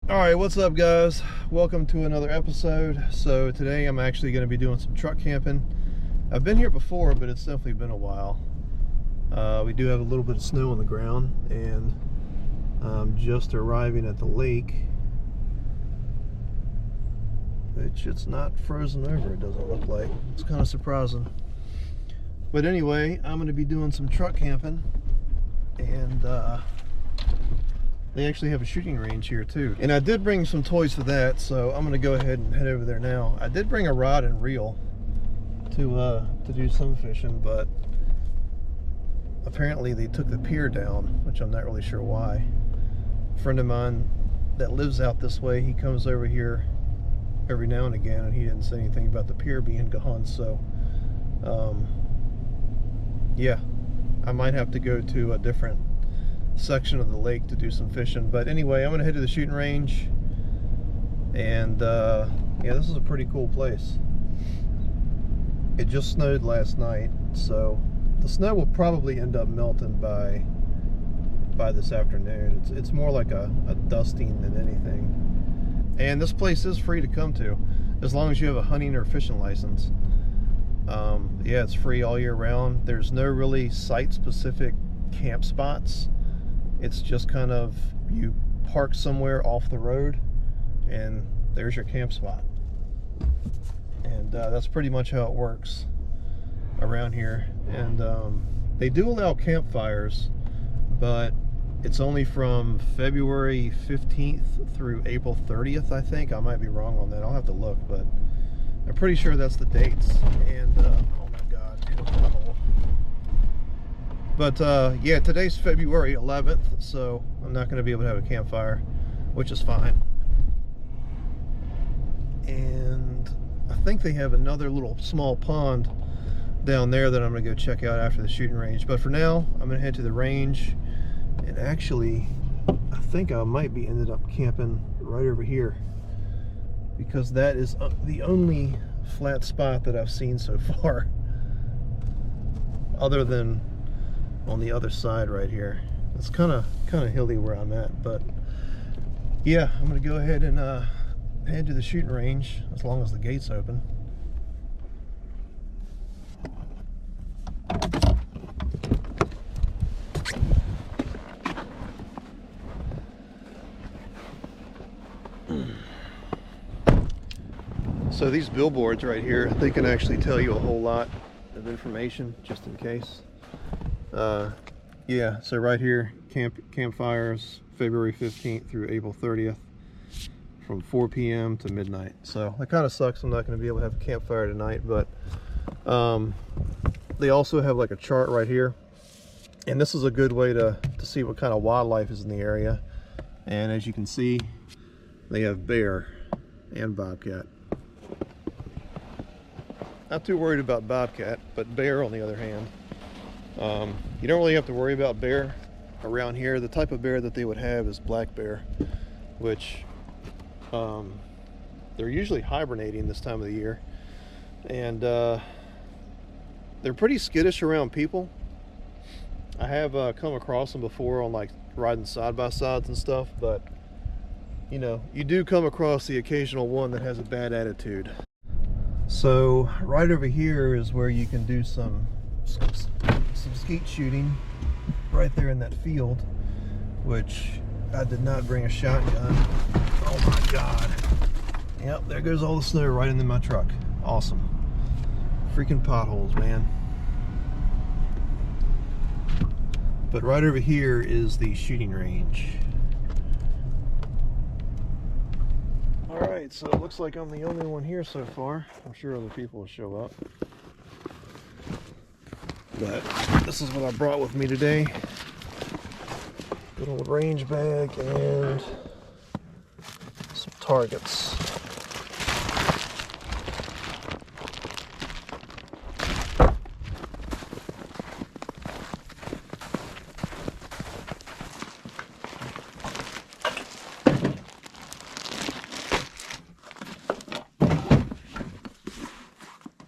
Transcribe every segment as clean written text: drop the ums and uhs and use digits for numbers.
Alright, what's up guys? Welcome to another episode. So today I'm actually going to be doing some truck camping. I've been here before, but it's definitely been a while. We do have a little bit of snow on the ground, and I'm just arriving at the lake, which it's not frozen over, it doesn't look like. It's kind of surprising. But anyway, I'm going to be doing some truck camping, and they actually have a shooting range here too. And I did bring some toys for that, so I'm gonna go ahead and head over there now. I did bring a rod and reel to do some fishing, but apparently they took the pier down, which I'm not really sure why. A friend of mine that lives out this way, he comes over here every now and again, and he didn't say anything about the pier being gone, so yeah, I might have to go to a different section of the lake to do some fishing. But anyway, I'm gonna head to the shooting range, and yeah, this is a pretty cool place. It just snowed last night, so the snow will probably end up melting by this afternoon. It's more like a dusting than anything. And this place is free to come to as long as you have a hunting or fishing license. Yeah, it's free all year round. There's no really site specific camp spots. It's just kind of, you park somewhere off the road and there's your camp spot. And that's pretty much how it works around here. And they do allow campfires, but it's only from February 15th through April 30th, I think. I might be wrong on that. I'll have to look, but I'm pretty sure that's the dates. And oh my God, hit a pothole. But yeah, today's February 11th, so I'm not going to be able to have a campfire, which is fine. And I think they have another little small pond down there that I'm going to go check out after the shooting range. But for now, I'm going to head to the range. And actually, I think I might be ended up camping right over here, because that is the only flat spot that I've seen so far, other than on the other side right here. It's kind of hilly where I'm at, but yeah, I'm gonna go ahead and head to the shooting range as long as the gate's open. So these billboards right here, they can actually tell you a whole lot of information, just in case. Yeah, so right here, campfires February 15th through April 30th from 4 p.m. to midnight. So that kind of sucks. I'm not going to be able to have a campfire tonight, but they also have like a chart right here, and this is a good way to see what kind of wildlife is in the area. And as you can see, they have bear and bobcat. Not too worried about bobcat, but bear on the other hand. You don't really have to worry about bear around here. The type of bear that they would have is black bear, which they're usually hibernating this time of the year, and they're pretty skittish around people. I have come across them before on like riding side-by-sides and stuff, but you know, you do come across the occasional one that has a bad attitude. So right over here is where you can do some skeet shooting, right there in that field, which I did not bring a shotgun. Oh my God. Yep, there goes all the snow right into my truck. Awesome. Freaking potholes, man. But right over here is the shooting range. Alright, so it looks like I'm the only one here so far. I'm sure other people will show up. But this is what I brought with me today. Good old range bag and some targets.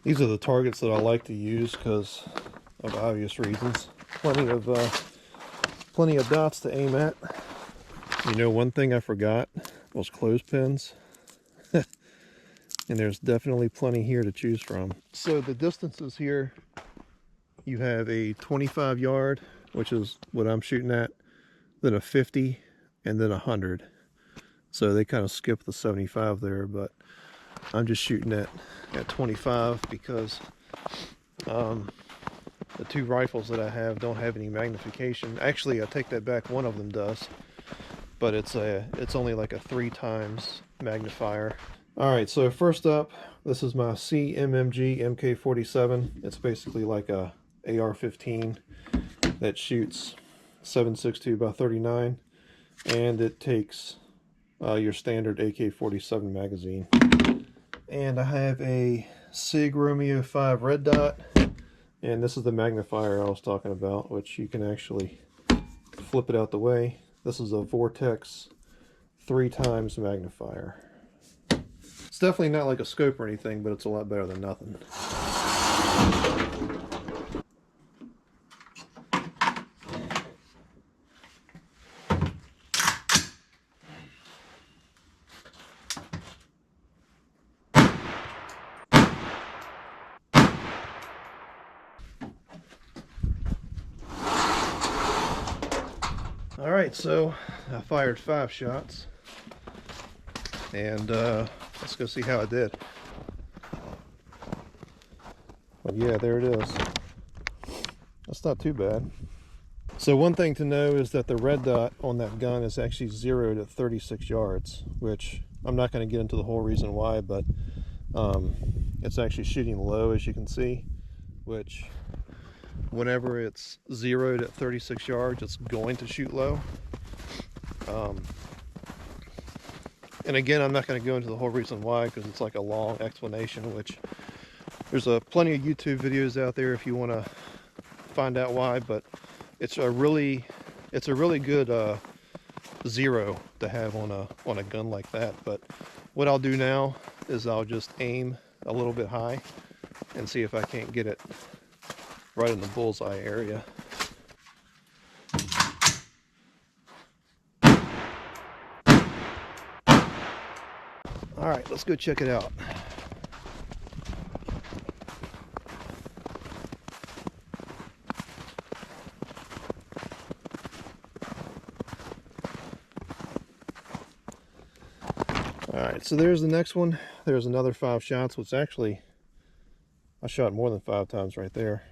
These are the targets that I like to use because of obvious reasons. Plenty of dots to aim at. You know, one thing I forgot those clothespins. And there's definitely plenty here to choose from. So the distances here, you have a 25 yard, which is what I'm shooting at, then a 50, and then 100. So they kind of skip the 75 there, but I'm just shooting at 25 because the two rifles that I have don't have any magnification. Actually, I take that back, one of them does, but it's only like a 3 times magnifier. Alright, so first up, this is my CMMG MK47. It's basically like a AR-15 that shoots 7.62 by 39, and it takes your standard AK-47 magazine. And I have a SIG Romeo 5 red dot, and this is the magnifier I was talking about, which you can actually flip it out the way. This is a Vortex 3 times magnifier. It's definitely not like a scope or anything, but it's a lot better than nothing. Alright, so I fired 5 shots, and let's go see how I did. Well, yeah, there it is. That's not too bad. So one thing to know is that the red dot on that gun is actually zeroed at 36 yards, which I'm not going to get into the whole reason why, but it's actually shooting low, as you can see, which whenever it's zeroed at 36 yards, it's going to shoot low. And again, I'm not going to go into the whole reason why, because it's like a long explanation, which there's plenty of YouTube videos out there if you want to find out why, but it's a really good zero to have on a gun like that. But what I'll do now is I'll just aim a little bit high and see if I can't get it right in the bullseye area. All right, let's go check it out. Alright, so there's the next one. There's another 5 shots, which actually I shot more than 5 times right there.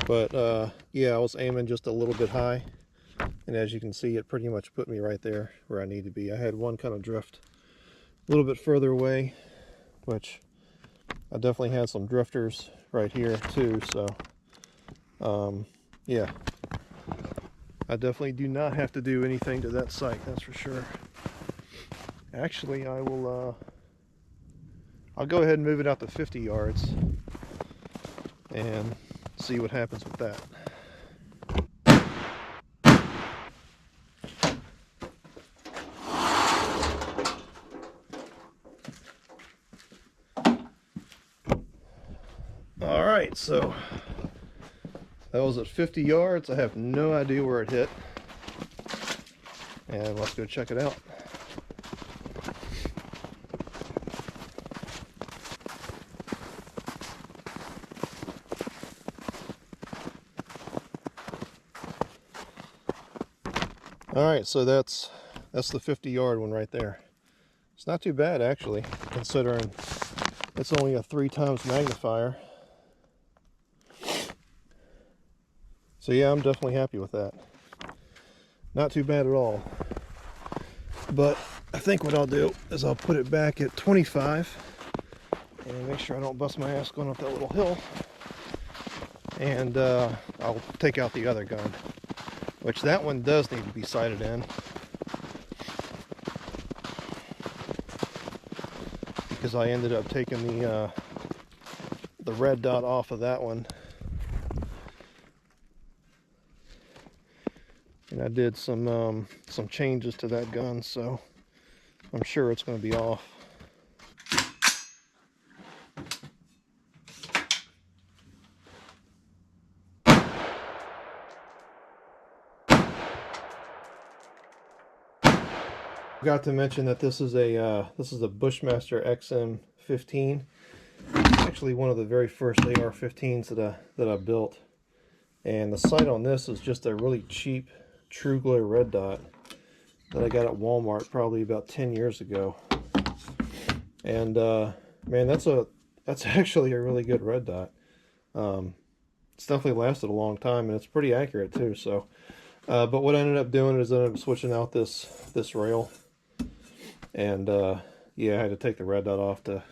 But yeah, I was aiming just a little bit high, and as you can see, it pretty much put me right there where I need to be. I had one kind of drift a little bit further away, which I definitely had some drifters right here too, so yeah, I definitely do not have to do anything to that sight, that's for sure. Actually, I will I'll go ahead and move it out to 50 yards and see what happens with that. Alright, so that was at 50 yards. I have no idea where it hit. And let's go check it out. Alright, so that's the 50-yard one right there. It's not too bad, actually, considering it's only a 3 times magnifier. So yeah, I'm definitely happy with that. Not too bad at all. But I think what I'll do is I'll put it back at 25 and make sure I don't bust my ass going up that little hill. And I'll take out the other gun, which that one does need to be sighted in, because I ended up taking the red dot off of that one, and I did some changes to that gun, so I'm sure it's going to be off. Forgot to mention that this is a Bushmaster XM15. Actually, one of the very first AR-15s that I built, and the sight on this is just a really cheap True Glare red dot that I got at Walmart probably about 10 years ago. And man, that's actually a really good red dot. It's definitely lasted a long time, and it's pretty accurate too. So, but what I ended up doing is I ended up switching out this rail, and yeah, I had to take the red dot off to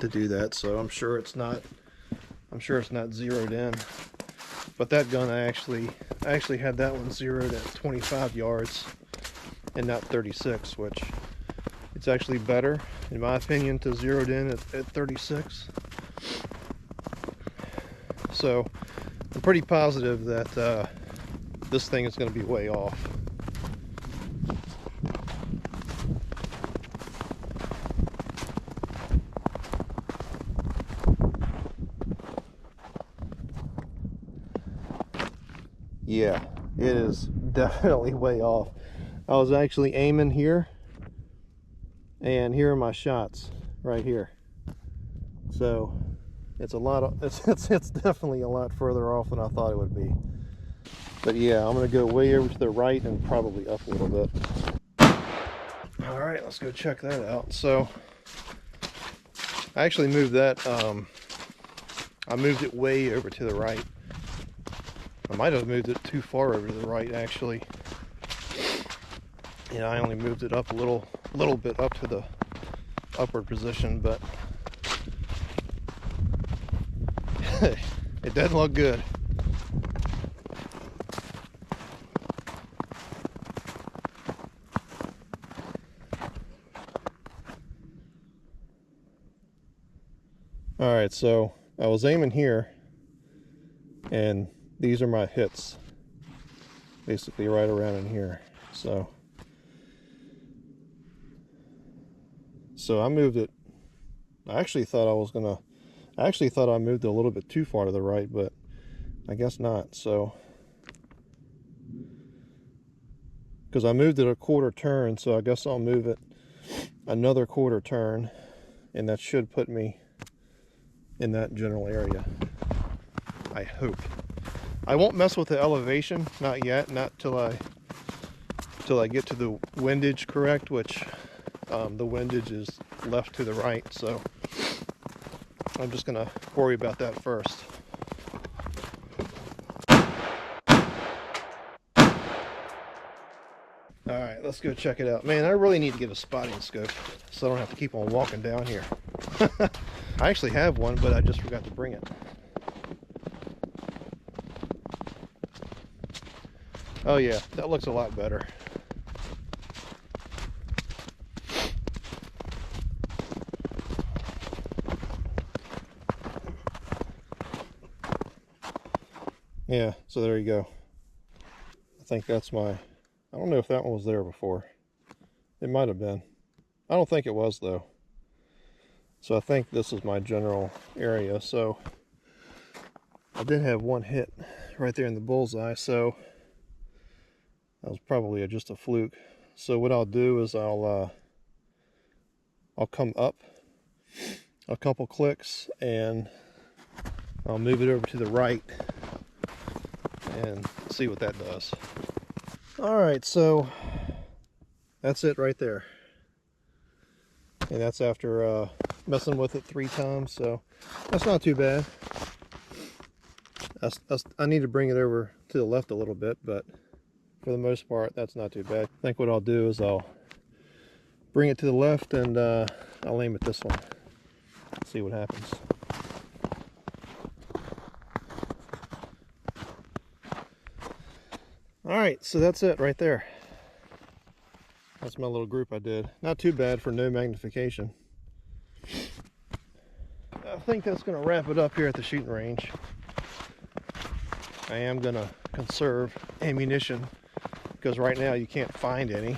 do that. So I'm sure it's not zeroed in. But that gun, I actually had that one zeroed at 25 yards and not 36, which it's actually better, in my opinion, to zero it in at 36. So I'm pretty positive that this thing is going to be way off. Yeah, it is definitely way off. I was actually aiming here, and here are my shots right here. So it's a lot of it's definitely a lot further off than I thought it would be. But yeah, I'm gonna go way over to the right and probably up a little bit. All right, let's go check that out. So I actually moved that. I moved it way over to the right. I might have moved it too far over to the right, actually. Yeah, I only moved it up a little bit up to the upward position, but it doesn't look good. All right, so I was aiming here, and these are my hits, basically right around in here. So I moved it. I actually thought I moved it a little bit too far to the right, but I guess not. So, because I moved it a quarter turn, so I guess I'll move it another quarter turn, and that should put me in that general area, I hope. I won't mess with the elevation, not yet, not till I get to the windage correct, which the windage is left to the right, so I'm just gonna worry about that first. All right, let's go check it out. Man, I really need to get a spotting scope so I don't have to keep on walking down here. I actually have one, but I just forgot to bring it. Oh yeah, that looks a lot better. Yeah, so there you go. I think that's my, I don't know if that one was there before. It might have been. I don't think it was though. So I think this is my general area. So I did have one hit right there in the bullseye, so that was probably just a fluke. So what I'll do is I'll come up a couple clicks and I'll move it over to the right and see what that does. All right, so that's it right there. And that's after messing with it 3 times, so that's not too bad. I need to bring it over to the left a little bit, but for the most part, that's not too bad. I think what I'll do is I'll bring it to the left and I'll aim at this one. See what happens. All right, so that's it right there. That's my little group I did. Not too bad for no magnification. I think that's going to wrap it up here at the shooting range. I am going to conserve ammunition because right now you can't find any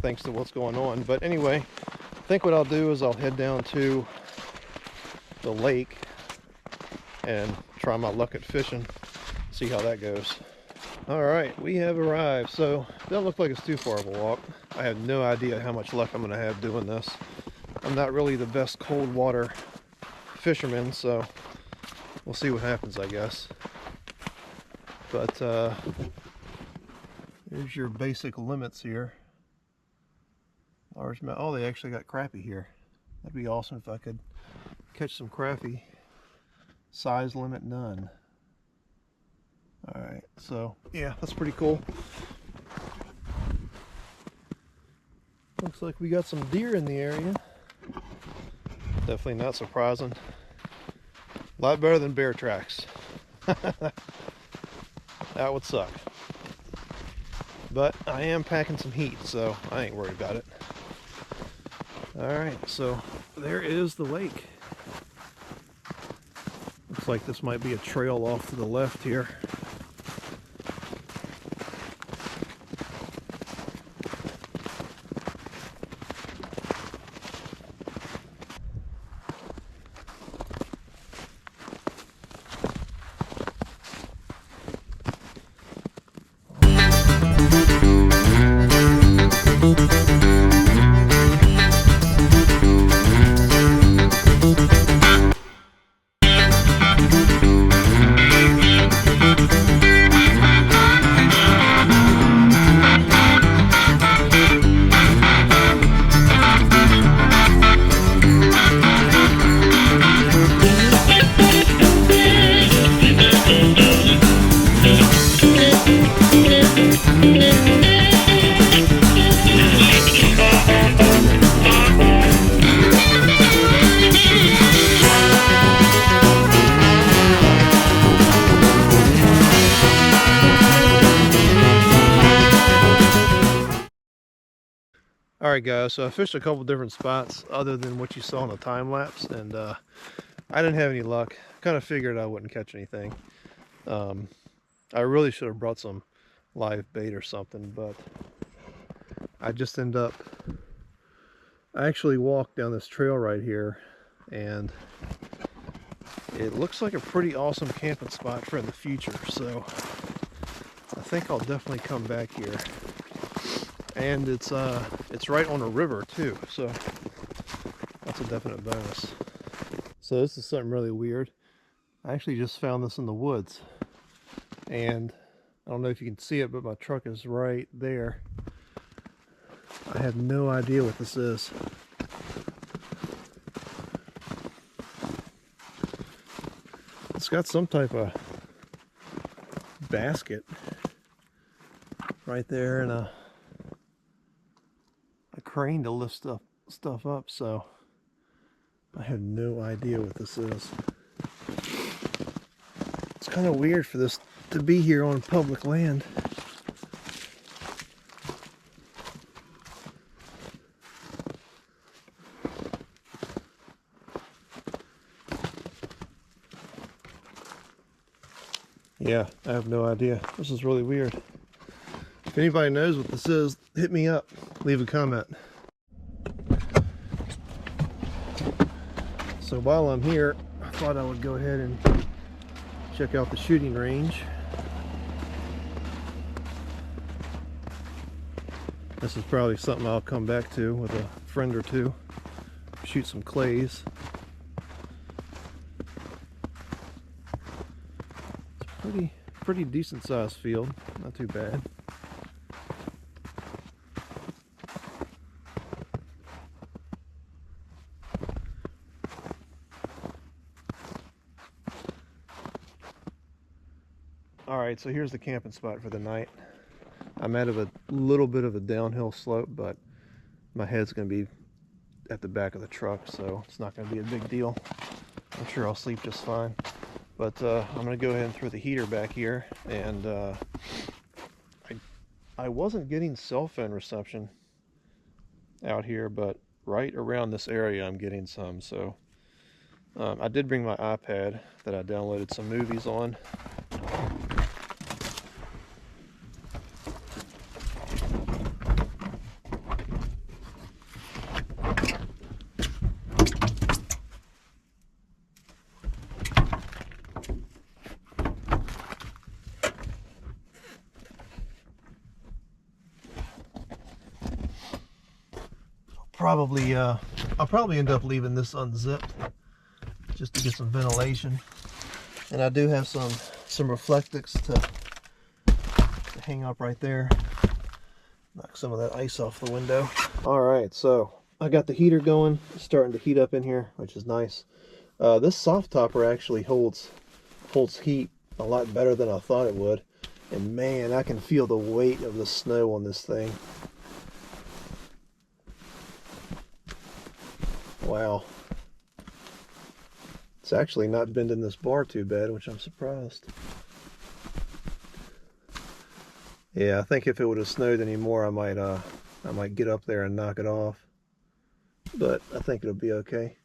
thanks to what's going on. But anyway, I think what I'll do is I'll head down to the lake and try my luck at fishing, see how that goes. All right, we have arrived. So it doesn't look like it's too far of a walk. I have no idea how much luck I'm going to have doing this. I'm not really the best cold water fisherman, so we'll see what happens, I guess. But here's your basic limits here. Largemouth. Oh, they actually got crappie here. That'd be awesome if I could catch some crappie. Size limit none. Alright, so yeah, that's pretty cool. Looks like we got some deer in the area. Definitely not surprising. A lot better than bear tracks. That would suck. But I am packing some heat, so I ain't worried about it. Alright, so there is the lake. Looks like this might be a trail off to the left here. Alright guys, so I fished a couple different spots other than what you saw in the time lapse, and I didn't have any luck. Kind of figured I wouldn't catch anything. I really should have brought some live bait or something, but I just end up, I actually walked down this trail right here, and it looks like a pretty awesome camping spot for in the future, so I think I'll definitely come back here. And it's right on a river too, so that's a definite bonus. So this is something really weird. I actually just found this in the woods, and I don't know if you can see it, but my truck is right there. I have no idea what this is. It's got some type of basket right there and a crane to lift stuff up, so I have no idea what this is. It's kind of weird for this to be here on public land. Yeah, I have no idea. This is really weird. If anybody knows what this is, hit me up. Leave a comment. So while I'm here, I thought I would go ahead and check out the shooting range. This is probably something I'll come back to with a friend or two. Shoot some clays. It's pretty decent sized field, not too bad. Alright, so here's the camping spot for the night. I'm at a little bit of a downhill slope, but my head's going to be at the back of the truck, so it's not going to be a big deal. I'm sure I'll sleep just fine. But I'm going to go ahead and throw the heater back here, and I wasn't getting cell phone reception out here, but right around this area I'm getting some, so I did bring my iPad that I downloaded some movies on. probably end up leaving this unzipped just to get some ventilation. And I do have some Reflectix to hang up right there. Knock some of that ice off the window. All right, so I got the heater going. It's starting to heat up in here, which is nice. This soft topper actually holds heat a lot better than I thought it would. And man, I can feel the weight of the snow on this thing. Wow. It's actually not bending this bar too bad, which I'm surprised. Yeah, I think if it would have snowed anymore, I might get up there and knock it off. But I think it'll be okay.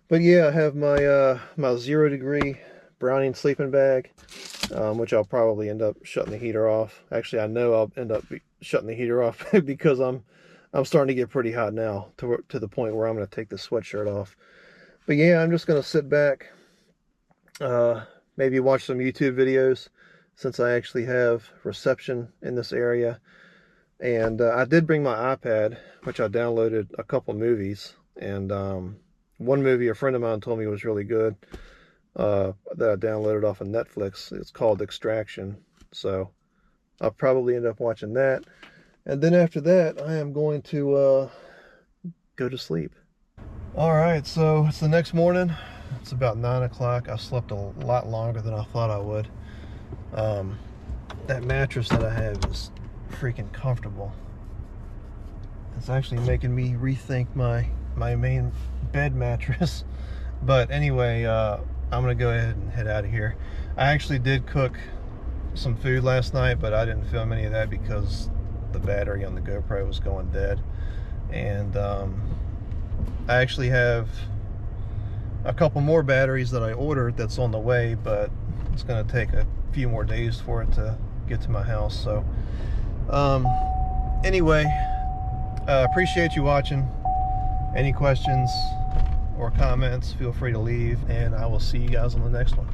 But yeah, I have my my 0 degree Browning sleeping bag, which I'll probably end up shutting the heater off. Actually, I know I'll end up shutting the heater off because I'm starting to get pretty hot now to the point where I'm going to take the sweatshirt off. But yeah, I'm just going to sit back, maybe watch some YouTube videos since I actually have reception in this area. And I did bring my iPad, which I downloaded a couple movies. And one movie a friend of mine told me was really good that I downloaded off of Netflix. It's called Extraction. So I'll probably end up watching that. And then after that, I am going to go to sleep. All right, so it's the next morning. It's about 9 o'clock. I slept a lot longer than I thought I would. That mattress that I have is freaking comfortable. It's actually making me rethink my main bed mattress. But anyway, I'm gonna go ahead and head out of here. I actually did cook some food last night, but I didn't film any of that because the battery on the GoPro was going dead. And I actually have a couple more batteries that I ordered that's on the way, but it's going to take a few more days for it to get to my house. So anyway, appreciate you watching. Any questions or comments, feel free to leave, and I will see you guys on the next one.